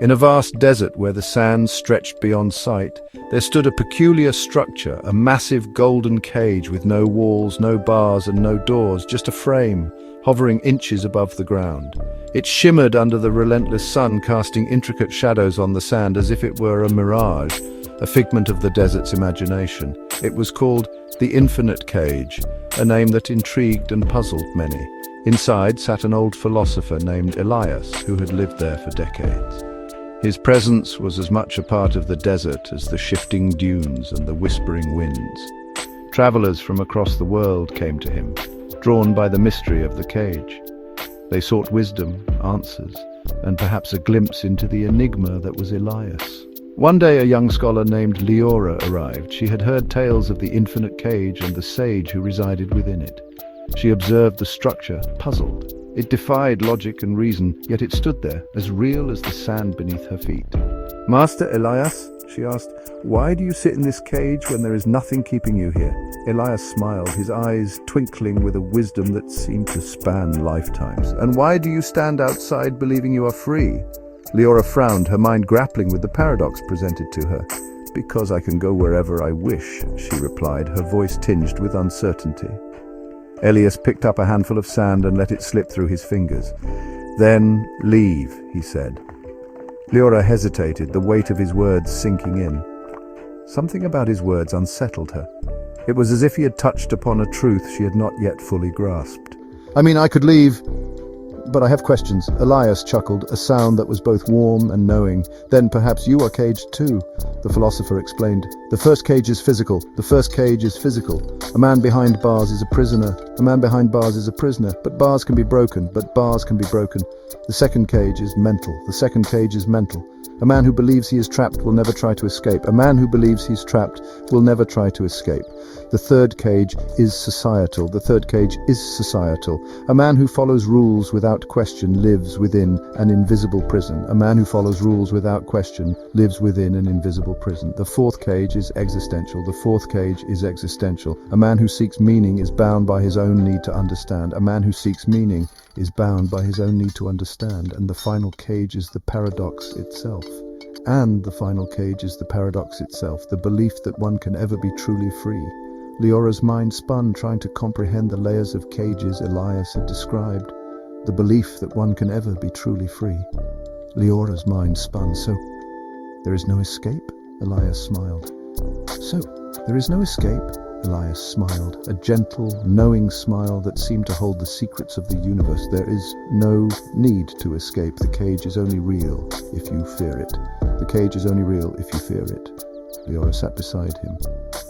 In a vast desert where the sands stretched beyond sight, there stood a peculiar structure, a massive golden cage with no walls, no bars and no doors, just a frame, hovering inches above the ground. It shimmered under the relentless sun, casting intricate shadows on the sand as if it were a mirage, a figment of the desert's imagination. It was called the Infinite Cage, a name that intrigued and puzzled many. Inside sat an old philosopher named Elias, who had lived there for decades. His presence was as much a part of the desert as the shifting dunes and the whispering winds. Travelers from across the world came to him, drawn by the mystery of the cage. They sought wisdom, answers, and perhaps a glimpse into the enigma that was Elias. One day a young scholar named Leora arrived. She had heard tales of the infinite cage and the sage who resided within it. She observed the structure, puzzled. It defied logic and reason, yet it stood there, as real as the sand beneath her feet. "Master Elias," she asked, "why do you sit in this cage when there is nothing keeping you here?" Elias smiled, his eyes twinkling with a wisdom that seemed to span lifetimes. "And why do you stand outside believing you are free?" Leora frowned, her mind grappling with the paradox presented to her. "Because I can go wherever I wish," she replied, her voice tinged with uncertainty. Elias picked up a handful of sand and let it slip through his fingers. "Then leave," he said. Leora hesitated, the weight of his words sinking in. Something about his words unsettled her. It was as if he had touched upon a truth she had not yet fully grasped. "I mean, I could leave, but I have questions." Elias chuckled, a sound that was both warm and knowing. "Then perhaps you are caged too," the philosopher explained. "The first cage is physical. The first cage is physical. A man behind bars is a prisoner. A man behind bars is a prisoner. But bars can be broken. But bars can be broken. The second cage is mental. The second cage is mental. A man who believes he is trapped will never try to escape. A man who believes he's trapped will never try to escape. The third cage is societal. The third cage is societal. A man who follows rules without question lives within an invisible prison. A man who follows rules without question lives within an invisible prison. The fourth cage is existential. The fourth cage is existential. A man who seeks meaning is bound by his own need to understand. A man who seeks meaning is bound by his own need to understand. And the final cage is the paradox itself. And the final cage is the paradox itself, the belief that one can ever be truly free. Leora's mind spun, trying to comprehend the layers of cages Elias had described. The belief that one can ever be truly free. Leora's mind spun. "So, there is no escape?" Elias smiled. "So, there is no escape?" Elias smiled, a gentle, knowing smile that seemed to hold the secrets of the universe. "There is no need to escape. The cage is only real if you fear it. The cage is only real if you fear it." Leora sat beside him,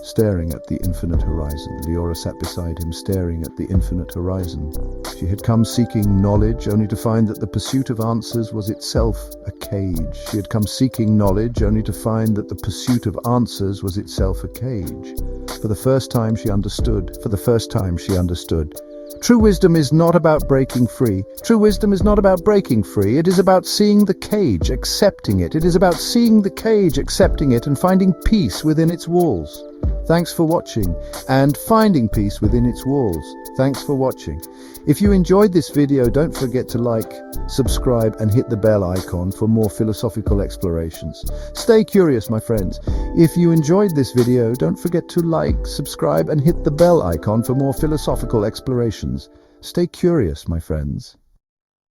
staring at the infinite horizon. Leora sat beside him, staring at the infinite horizon. She had come seeking knowledge, only to find that the pursuit of answers was itself a cage. She had come seeking knowledge, only to find that the pursuit of answers was itself a cage. For the first time she understood. For the first time she understood. True wisdom is not about breaking free. True wisdom is not about breaking free. It is about seeing the cage, accepting it. It is about seeing the cage, accepting it, and finding peace within its walls. Thanks for watching, and finding peace within its walls. Thanks for watching. If you enjoyed this video, don't forget to like, subscribe, and hit the bell icon for more philosophical explorations. Stay curious, my friends. If you enjoyed this video, don't forget to like, subscribe, and hit the bell icon for more philosophical explorations. Stay curious, my friends.